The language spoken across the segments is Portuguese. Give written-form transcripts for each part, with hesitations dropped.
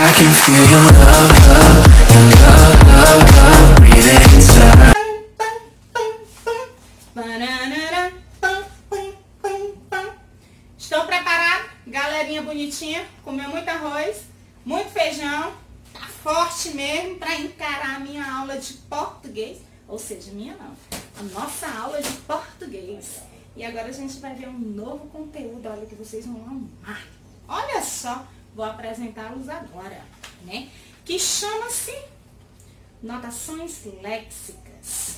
I can feel your love breathing inside. Estão preparados? Galerinha bonitinha, comeu muito arroz, muito feijão, tá forte mesmo para encarar a minha aula de português, ou seja, minha não, a nossa aula de português. E agora a gente vai ver um novo conteúdo, olha, que vocês vão amar. Olha só, vou apresentá-los agora, né? Que chama-se notações léxicas.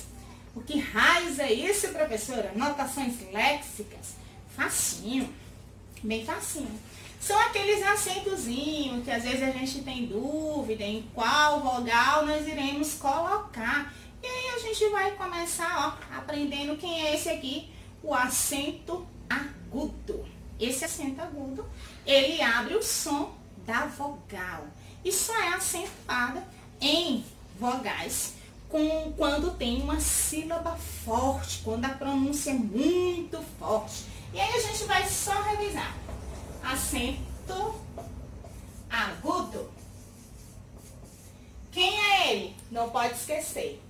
O que raios é isso, professora? Notações léxicas? Facinho, bem facinho. São aqueles acentozinhos que às vezes a gente tem dúvida em qual vogal nós iremos colocar. E aí a gente vai começar, ó, aprendendo quem é esse aqui, o acento agudo. Esse acento agudo, ele abre o som da vogal. E só é acentuada em vogais quando tem uma sílaba forte, quando a pronúncia é muito forte. E aí a gente vai só revisar. Acento agudo. Quem é ele? Não pode esquecer.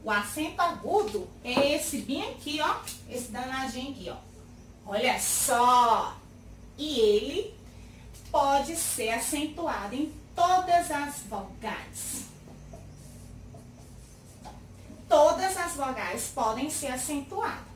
O acento agudo é esse bem aqui, ó. Esse danadinho aqui, ó. Olha só. E ele pode ser acentuado em todas as vogais. Todas as vogais podem ser acentuadas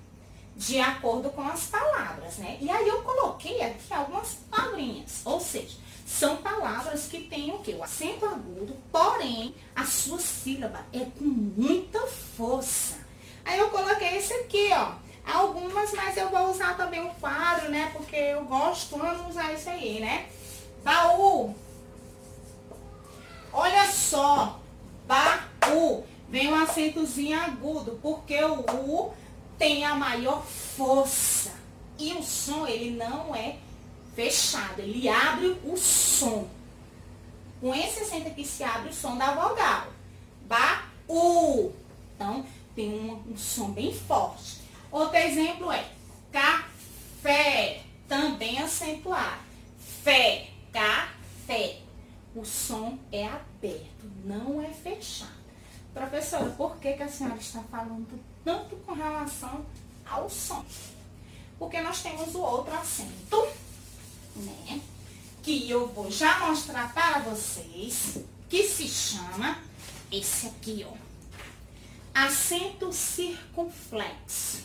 de acordo com as palavras, né? E aí eu coloquei aqui algumas palavrinhas, ou seja, são palavras que têm o quê? O acento agudo, porém a sua sílaba é com muita força. Aí eu coloquei esse aqui, ó, algumas, mas eu vou usar também o quadro, né? Porque eu gosto de usar isso aí, né? Baú. Olha só, baú. Vem um acentozinho agudo, porque o U tem a maior força. E o som, ele não é fechado, ele abre o som. Com esse acento aqui se abre o som da vogal. Baú. Então, tem um som bem forte. Outro exemplo é café, também acentuado. Fé, café. O som é aberto, não é fechado. Professora, por que a senhora está falando tanto com relação ao som? Porque nós temos o outro acento, né? Que eu vou já mostrar para vocês, que se chama esse aqui, ó. Acento circunflexo.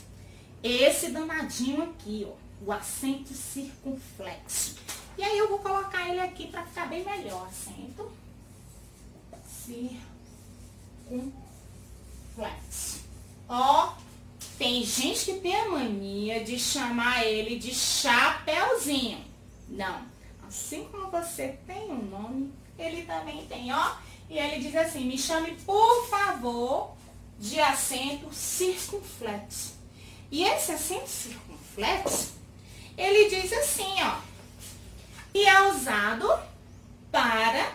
Esse danadinho aqui, ó. O acento circunflexo. E aí eu vou colocar ele aqui para ficar bem melhor. Acento circunflexo. Ó, tem gente que tem a mania de chamar ele de chapeuzinho. Não. Assim como você tem um nome, ele também tem, ó. E ele diz assim, me chame, por favor, de acento circunflexo. E esse acento circunflexo, ele diz assim, ó. E é usado para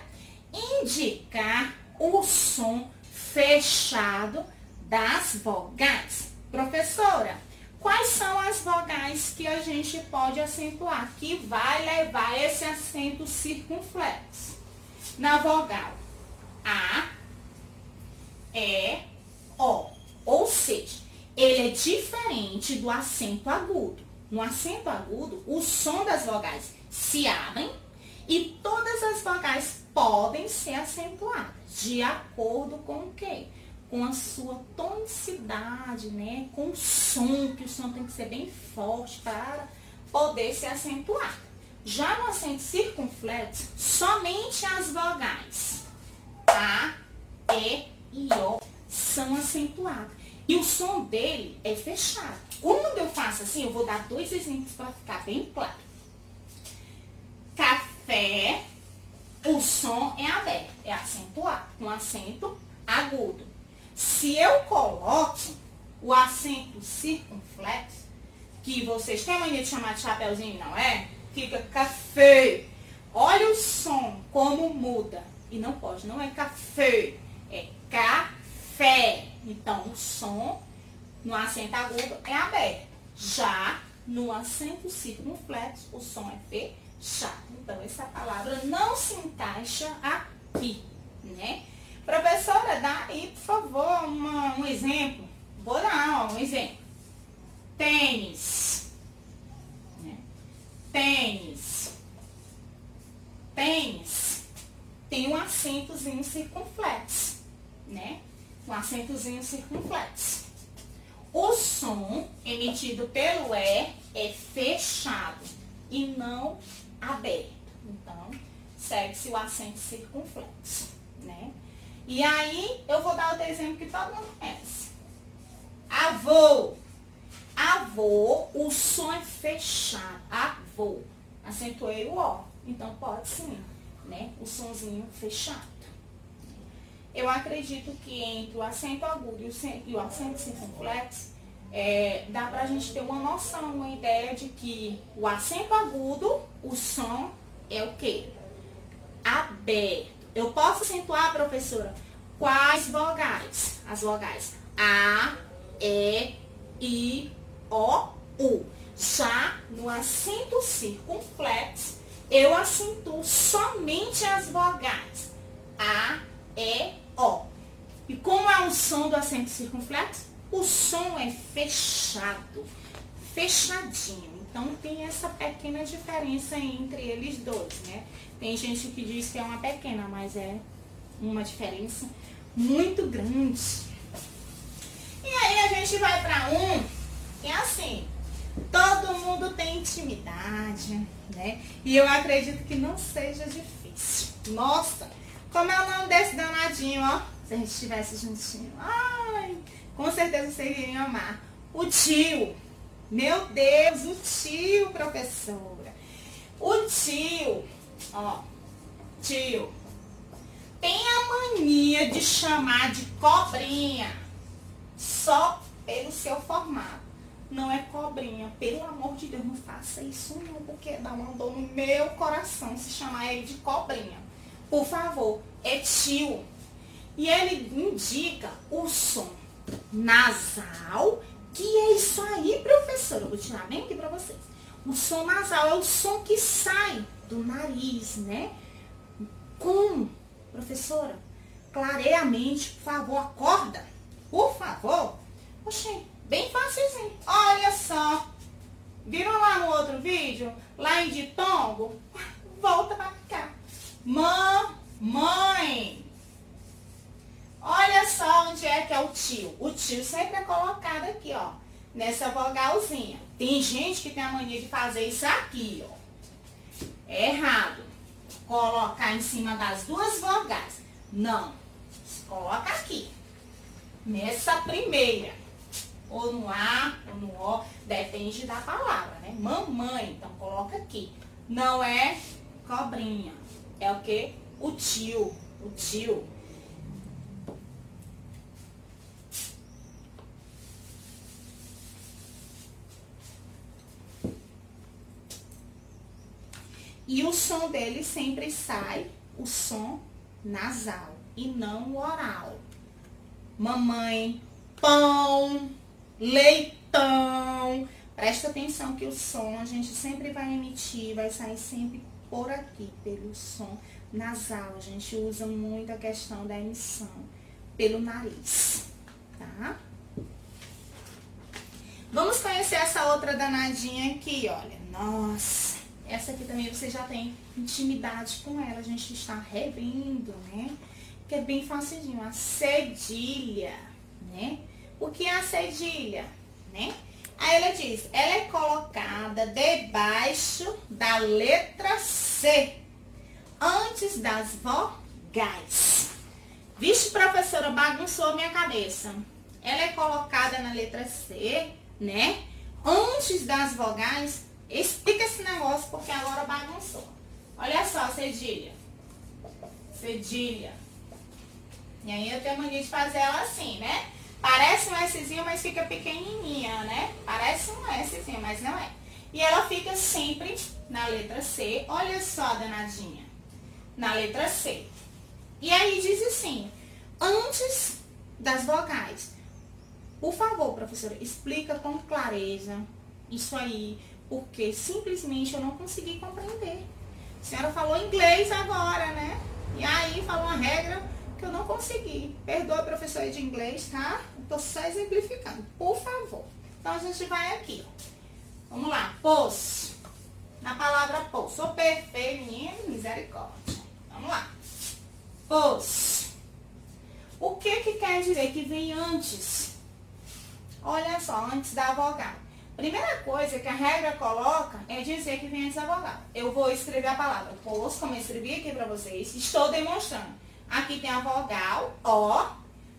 indicar o som fechado das vogais. Professora, quais são as vogais que a gente pode acentuar, que vai levar esse acento circunflexo? Na vogal A, E, O. Ou seja, ele é diferente do acento agudo. No acento agudo, o som das vogais se abrem e todas as vogais podem ser acentuadas, de acordo com o quê? Com a sua tonicidade, né? Com o som, que o som tem que ser bem forte para poder ser acentuado. Já no acento circunflexo, somente as vogais A, E e O são acentuadas. E o som dele é fechado. Quando eu faço assim, eu vou dar dois exemplos para ficar bem claro. Café, o som é aberto, é acentuado, com acento agudo. Se eu coloco o acento circunflexo, que vocês têm a mania de chamar de chapeuzinho, não é? Fica café. Olha o som, como muda. E não pode, não é café, é café. Então, o som no acento agudo é aberto. Já no acento circunflexo, o som é chato. Então, essa palavra não se encaixa aqui, né? Professora, dá aí, por favor, um exemplo. Vou dar, ó, um exemplo. Tênis. Né? Tênis. Tênis. Tem um acentozinho circunflexo, né? Um acentozinho circunflexo. O som emitido pelo E é fechado e não aberto. Então, segue-se o acento circunflexo, né? E aí, eu vou dar outro exemplo que todo mundo conhece. Avô. Avô, o som é fechado. Avô. Acentuei o O. Então, pode sim, né? O sonzinho fechado. Eu acredito que entre o acento agudo e o acento circunflexo, dá pra gente ter uma noção, uma ideia de que o acento agudo, o som é o quê? Aberto. Eu posso acentuar, professora, quais vogais? As vogais A, E, I, O, U. Já no acento circunflexo, eu acentuo somente as vogais A, E, O. E como é o som do acento circunflexo? O som é fechado, fechadinho. Então, tem essa pequena diferença entre eles dois, né? Tem gente que diz que é uma pequena, mas é uma diferença muito grande. E aí, a gente vai para um que é assim, todo mundo tem intimidade, né? E eu acredito que não seja difícil. Nossa, como é o nome desse danadinho, ó? Se a gente estivesse juntinho. Ai, com certeza vocês iriam amar. O tio. Meu Deus, o tio, professora. O tio, ó. Tio. Tem a mania de chamar de cobrinha. Só pelo seu formato. Não é cobrinha. Pelo amor de Deus, não faça isso não, porque dá uma dor no meu coração se chamar ele de cobrinha. Por favor, é tio. E ele indica o som nasal, que é isso aí, professora. Eu vou tirar bem aqui pra vocês. O som nasal é o som que sai do nariz, né? Como, professora? Clareia a mente, por favor, acorda. Por favor. Oxê, bem facilzinho. Olha só. Viram lá no outro vídeo? Lá em ditongo? Volta pra cá. Mamãe. Olha só onde é que é o tio. O tio sempre é colocado aqui, ó. Nessa vogalzinha. Tem gente que tem a mania de fazer isso aqui, ó. É errado. Colocar em cima das duas vogais. Não. Coloca aqui. Nessa primeira. Ou no A, ou no O. Depende da palavra, né? Mamãe. Então, coloca aqui. Não é cobrinha. É o quê? O tio. O tio. E o som dele sempre sai o som nasal e não o oral. Mamãe, pão, leitão. Presta atenção que o som a gente sempre vai emitir, vai sair sempre por aqui, pelo som nasal. A gente usa muito a questão da emissão pelo nariz, tá? Vamos conhecer essa outra danadinha aqui, olha. Nossa! Essa aqui também você já tem intimidade com ela. A gente está revendo, né? Que é bem facilzinho. A cedilha, né? O que é a cedilha, né? Aí ela diz, ela é colocada debaixo da letra C, antes das vogais. Vixe, professora, bagunçou minha cabeça. Ela é colocada na letra C, né? Antes das vogais. Explica esse negócio, porque agora bagunçou. Olha só, cedilha. Cedilha. E aí eu tenho a mania de fazer ela assim, né? Parece um Szinho, mas fica pequenininha, né? Parece um Szinho, mas não é. E ela fica sempre na letra C. Olha só, danadinha. Na letra C. E aí diz assim, antes das vogais. Por favor, professora, explica com clareza isso aí. porque simplesmente eu não consegui compreender. A senhora falou inglês agora, né? E aí falou uma regra que eu não consegui. Perdoa, professora de inglês, tá? Eu tô só exemplificando, por favor. Então, a gente vai aqui, ó. Vamos lá, pôs. Na palavra pôs. Sou perfeito, menino, misericórdia. Vamos lá. Pôs. O que quer dizer que vem antes? Olha só, antes da vogal. Primeira coisa que a regra coloca é dizer que vem antes da vogal. Eu vou escrever a palavra pôs, como eu escrevi aqui para vocês. Estou demonstrando. Aqui tem a vogal O,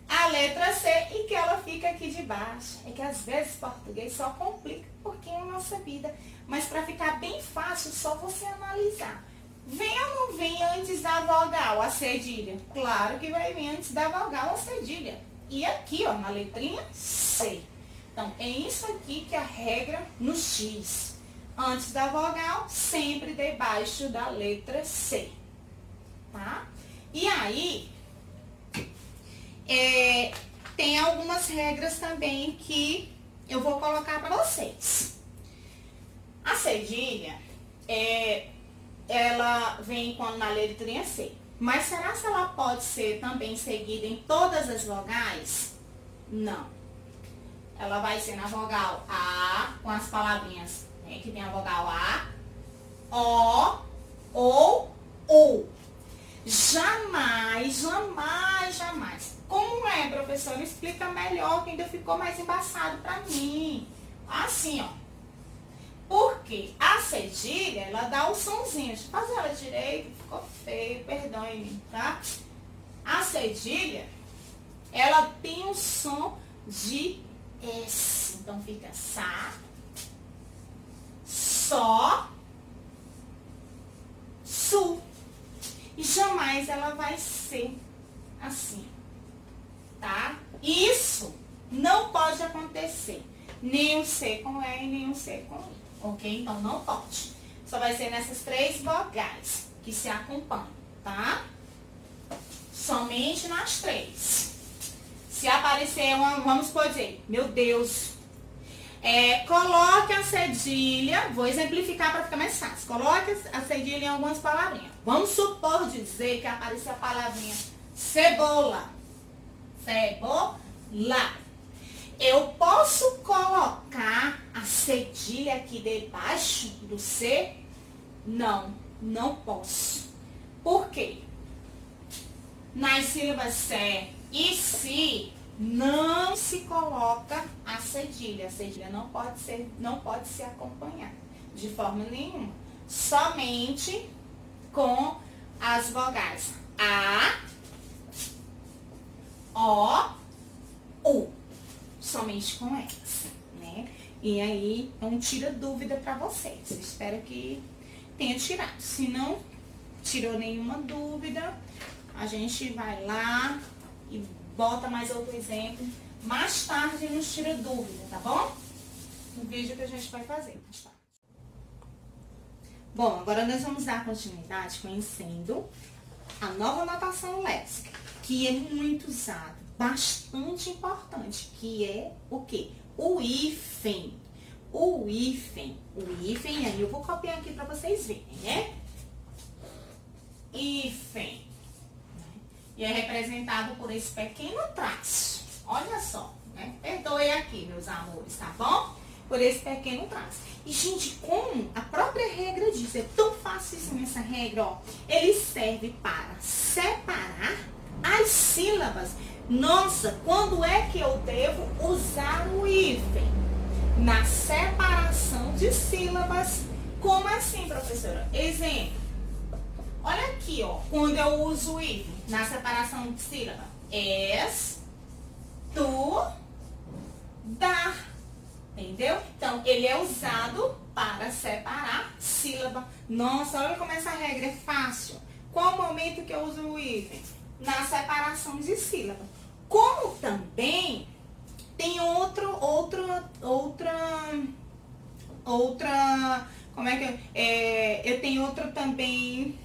a letra C e que ela fica aqui de baixo. É que às vezes português só complica um pouquinho a nossa vida. Mas para ficar bem fácil, só você analisar. Vem ou não vem antes da vogal a cedilha? Claro que vai vir antes da vogal a cedilha. E aqui, ó, na letrinha C. Então, é isso aqui que a regra nos diz. Antes da vogal, sempre debaixo da letra C. Tá? E aí, tem algumas regras também que eu vou colocar para vocês. A cedilha, ela vem na letrinha C. Mas será que ela pode ser também seguida em todas as vogais? Não. Ela vai ser na vogal A, com as palavrinhas, né, que tem a vogal A, O ou U. Jamais, jamais, jamais. Como é, professora? Explica melhor, que ainda ficou mais embaçado pra mim. Assim, ó. Porque a cedilha, ela dá o sonzinho. Deixa eu fazer ela direito, ficou feio, perdoe-me, tá? A cedilha, ela tem o som de S. Então, fica Sá, Só, Su. E jamais ela vai ser assim, tá? Isso não pode acontecer. Nem o C com E, nem o C com I, ok? Então, não pode. Só vai ser nessas três vogais que se acompanham, tá? Somente nas três. Se aparecer vamos dizer, meu Deus, coloque a cedilha, vou exemplificar para ficar mais fácil. Coloque a cedilha em algumas palavrinhas. Vamos supor dizer que apareceu a palavrinha cebola. Cebola. Eu posso colocar a cedilha aqui debaixo do C? Não, não posso. Por quê? Nas sílabas C e Si não se coloca a cedilha. A cedilha não pode ser acompanhada de forma nenhuma. Somente com as vogais A, O, U. Somente com elas, né? E aí, não tira dúvida para vocês. Eu espero que tenha tirado. Se não tirou nenhuma dúvida, a gente vai lá e bota mais outro exemplo. Mais tarde nos tira dúvida, tá bom? No vídeo que a gente vai fazer mais tarde. Bom, agora nós vamos dar continuidade conhecendo a nova notação léxica, que é muito usada, bastante importante, que é o quê? O hífen. O hífen, aí eu vou copiar aqui para vocês verem, né? Hífen. E é representado por esse pequeno traço. Olha só, né? Perdoe aqui, meus amores, tá bom? Por esse pequeno traço. E, gente, como a própria regra diz, é tão fácil essa regra, ó. Ele serve para separar as sílabas. Nossa, quando é que eu devo usar o hífen? Na separação de sílabas. Como assim, professora? Exemplo. Olha aqui, ó. Quando eu uso o hífen na separação de sílaba. Estudar. Entendeu? Então, ele é usado para separar sílaba. Nossa, olha como essa regra é fácil. Qual o momento que eu uso o hífen? Na separação de sílaba. Como também tem outra, como é que eu tenho outra também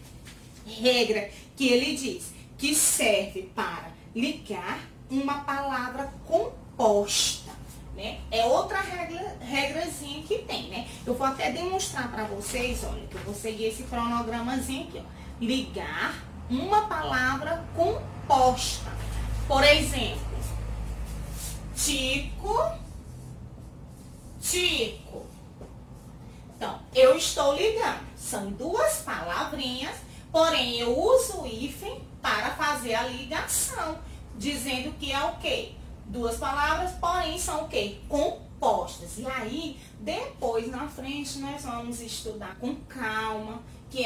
regra que ele diz que serve para ligar uma palavra composta. né? É outra regrazinha que tem, né? Eu vou até demonstrar para vocês, olha, que eu vou seguir esse cronogramazinho aqui, ó. Ligar uma palavra composta. Por exemplo, tico, tico. Então, eu estou ligando. São duas palavrinhas, porém eu uso o hífen para fazer a ligação, dizendo que é o quê? Duas palavras, porém são o quê? Compostas. E aí, depois na frente, nós vamos estudar com calma, que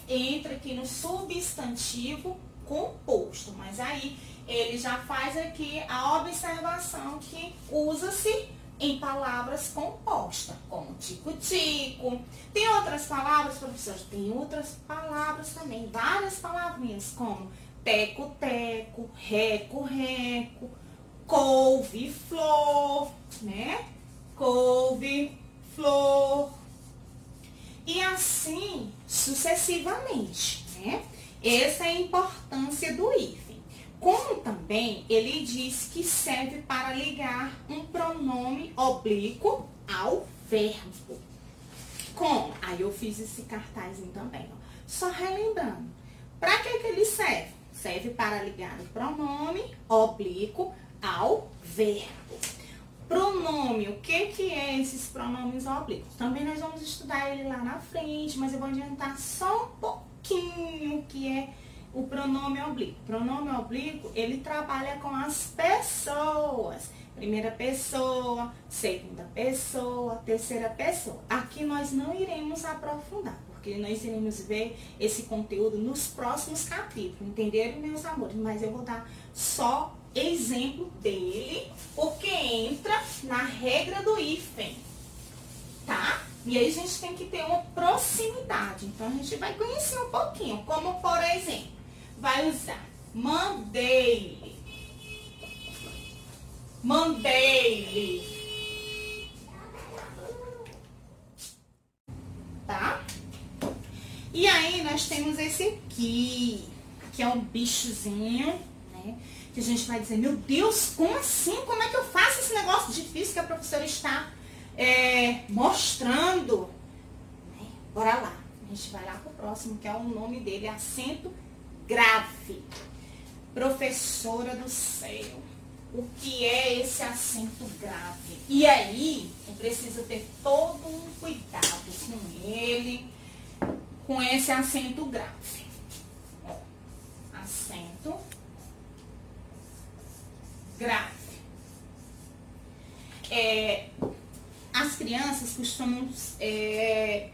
entra aqui no substantivo composto. Mas aí, ele já faz aqui a observação que usa-se em palavras compostas, como tico-tico. Tem outras palavras, professores? Tem outras palavras também, várias palavrinhas, como teco-teco, reco-reco, couve-flor, né? Couve-flor. E assim sucessivamente, né? Essa é a importância do hífen. Como também ele diz que serve para ligar um pronome oblíquo ao verbo. Como? Aí eu fiz esse cartazinho também, ó. Só relembrando. Para que ele serve? Serve para ligar o pronome oblíquo ao verbo. Pronome, o que é esses pronomes oblíquos? Também nós vamos estudar ele lá na frente, mas eu vou adiantar só um pouquinho o que é o pronome oblíquo. Pronome oblíquo, ele trabalha com as pessoas. Primeira pessoa, segunda pessoa, terceira pessoa. Aqui nós não iremos aprofundar, porque nós iremos ver esse conteúdo nos próximos capítulos, entenderam, meus amores? Mas eu vou dar só exemplo dele, porque entra na regra do hífen, tá? E aí a gente tem que ter uma proximidade. Então a gente vai conhecer um pouquinho, como por exemplo, vai usar mandei-lhe, mandei-lhe, tá? E aí nós temos esse aqui, que é um bichozinho, né? Que a gente vai dizer, meu Deus, como assim? Como é que eu faço esse negócio difícil que a professora está mostrando? Né? Bora lá. A gente vai lá pro próximo, que é o nome dele, acento grave. Professora do céu, o que é esse acento grave? E aí, eu preciso ter todo um cuidado com ele, com esse acento grave. Ó, acento grave. As crianças costumam ter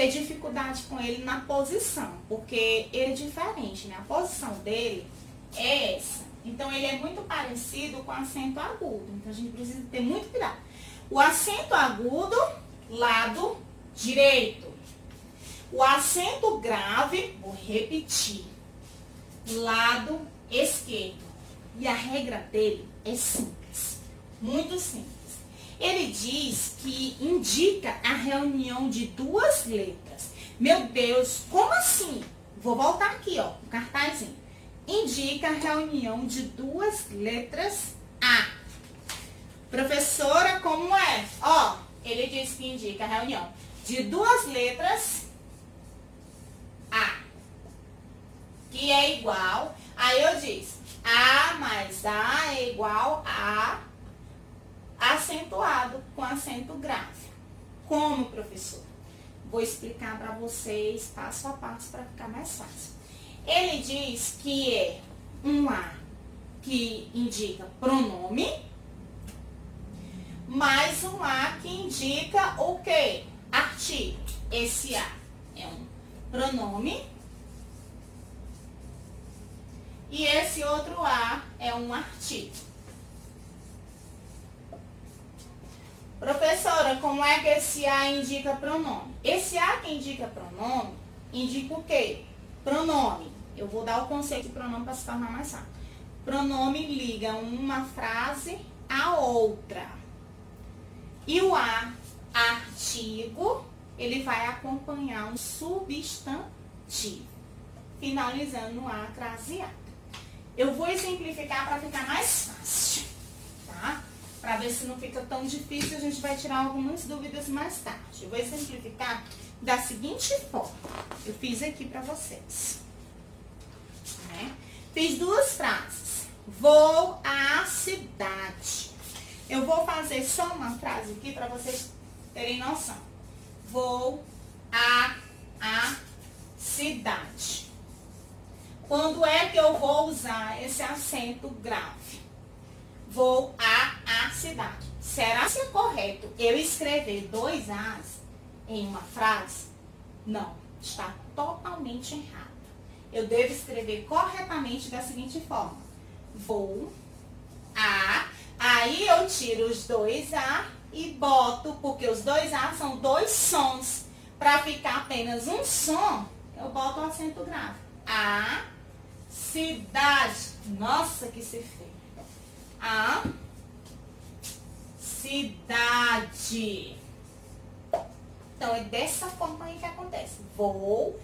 dificuldade com ele na posição, porque ele é diferente, né? A posição dele é essa. Então, ele é muito parecido com o acento agudo. Então, a gente precisa ter muito cuidado. O acento agudo, lado direito. O acento grave, vou repetir, lado esquerdo. E a regra dele é simples, muito simples. Ele diz que indica a reunião de duas letras. Meu Deus, como assim? Vou voltar aqui, ó, o cartazinho. Indica a reunião de duas letras A. Professora, como é? Ó, ele diz que indica a reunião de duas letras A, que é igual. Aí eu disse, A mais A é igual a acentuado com acento grave. Como, professor? Vou explicar para vocês passo a passo para ficar mais fácil. Ele diz que é um A que indica pronome, mais um A que indica o quê? Artigo. Esse A é um pronome e esse outro A é um artigo. Professora, como é que esse A indica pronome? Esse A que indica pronome, indica o quê? Pronome. Eu vou dar o conceito de pronome para se tornar mais fácil. Pronome liga uma frase a outra. E o A, artigo, ele vai acompanhar um substantivo, finalizando no A craseado. Eu vou exemplificar para ficar mais fácil, tá? Para ver se não fica tão difícil, a gente vai tirar algumas dúvidas mais tarde. Eu vou exemplificar da seguinte forma. Eu fiz aqui para vocês. Né? Fiz duas frases. Vou à cidade. Eu vou fazer só uma frase aqui para vocês terem noção. Vou à cidade. Quando é que eu vou usar esse acento grave? Vou à cidade. Será que é correto eu escrever dois As em uma frase? Não, está totalmente errado. Eu devo escrever corretamente da seguinte forma. Vou à, aí eu tiro os dois A e boto, porque os dois A são dois sons. Para ficar apenas um som, eu boto o acento grave. A cidade. Nossa, que se fez. A cidade. Então, é dessa forma aí que acontece. Vou,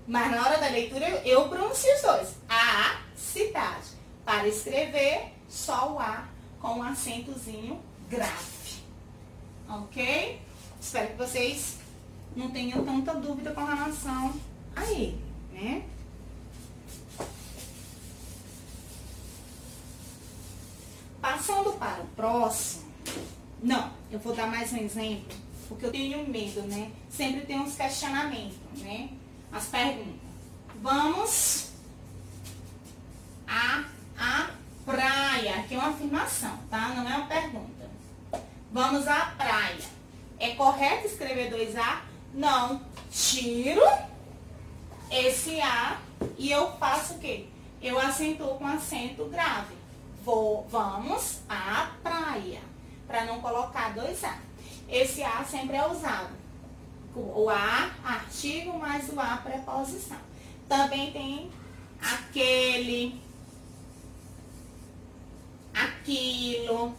mas na hora da leitura eu pronuncio os dois. A cidade. Para escrever, só o A com um acentozinho grave. Ok? Espero que vocês não tenham tanta dúvida com relação a ele, né? Passando para o próximo, não, eu vou dar mais um exemplo, porque eu tenho medo, né? Sempre tem uns questionamentos, né? As perguntas. Vamos à praia. Aqui é uma afirmação, tá? Não é uma pergunta. Vamos à praia. É correto escrever dois A? Não. Tiro esse A e eu faço o quê? Eu acentuo com acento grave. Vamos à praia. Para não colocar dois A. Esse A sempre é usado. O A, artigo, mais o A, preposição. Também tem aquele, aquilo.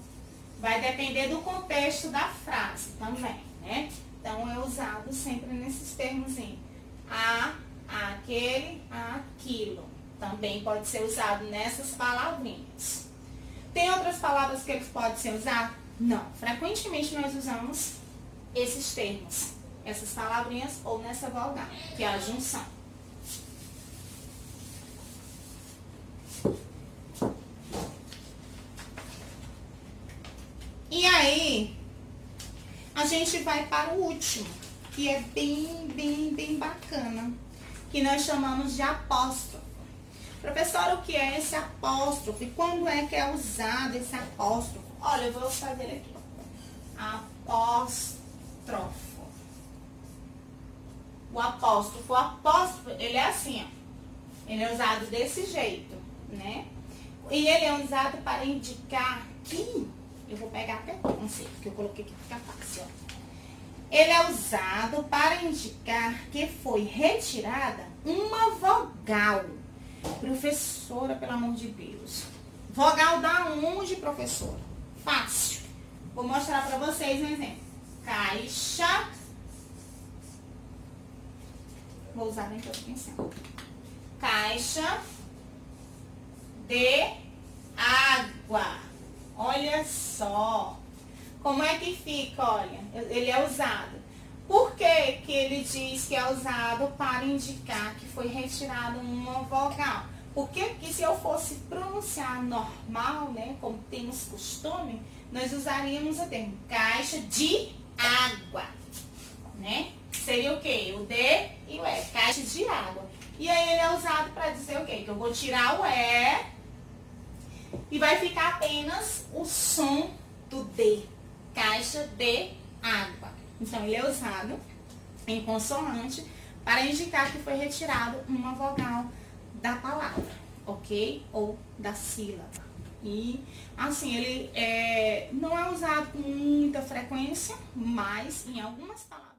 Vai depender do contexto da frase também, né? Então, é usado sempre nesses termos. Aquele, aquilo. Também pode ser usado nessas palavrinhas. Tem outras palavras que eles podem ser usados? Não. Frequentemente nós usamos esses termos, essas palavrinhas ou nessa vogal, que é a junção. E aí, a gente vai para o último, que é bem bacana, que nós chamamos de apóstrofo. Professora, o que é esse apóstrofo? E quando é que é usado esse apóstrofo? Olha, eu vou fazer ele aqui. Apóstrofo. O apóstrofo, ele é assim, ó. Ele é usado desse jeito, né? E ele é usado para indicar que... Eu vou pegar até não sei, porque eu coloquei aqui para ficar fácil, ó. Ele é usado para indicar que foi retirada uma vogal. Professora, pelo amor de Deus. Vogal da onde, professora? Fácil. Vou mostrar para vocês um exemplo. Caixa. Vou usar bem que eu tô pensando. Caixa de água. Olha só. Como é que fica, olha? Ele é usado. Por que que ele diz que é usado para indicar que foi retirada uma vogal? Porque que se eu fosse pronunciar normal, né, como temos costume, nós usaríamos o termo caixa de água, né? Seria o quê? O D e o E, caixa de água. E aí ele é usado para dizer o quê? Que eu vou tirar o E e vai ficar apenas o som do D, caixa de água. Então, ele é usado em consoante para indicar que foi retirado uma vogal da palavra, ok? Ou da sílaba. E, assim, ele não é usado com muita frequência, mas em algumas palavras.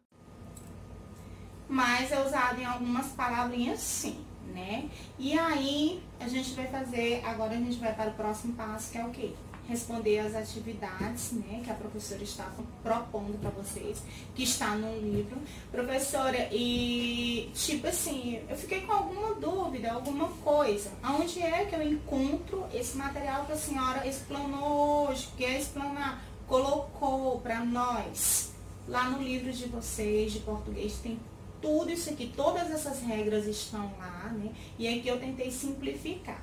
Mas é usado em algumas palavrinhas, sim, né? E aí, a gente vai fazer, agora a gente vai para o próximo passo, que é o quê? responder as atividades, né, que a professora está propondo para vocês, que está no livro. Professora, e tipo assim, eu fiquei com alguma dúvida, alguma coisa. Aonde é que eu encontro esse material que a senhora explanou hoje, quer explanar, colocou para nós? Lá no livro de vocês, de português, tem tudo isso aqui, todas essas regras estão lá, né? E aqui eu tentei simplificar.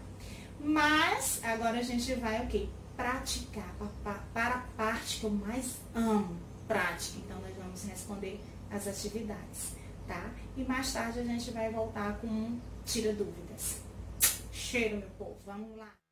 Mas agora a gente vai o quê? Praticar, para a parte que eu mais amo, prática. Então nós vamos responder as atividades, tá? E mais tarde a gente vai voltar com um tira dúvidas. Cheiro, meu povo, vamos lá.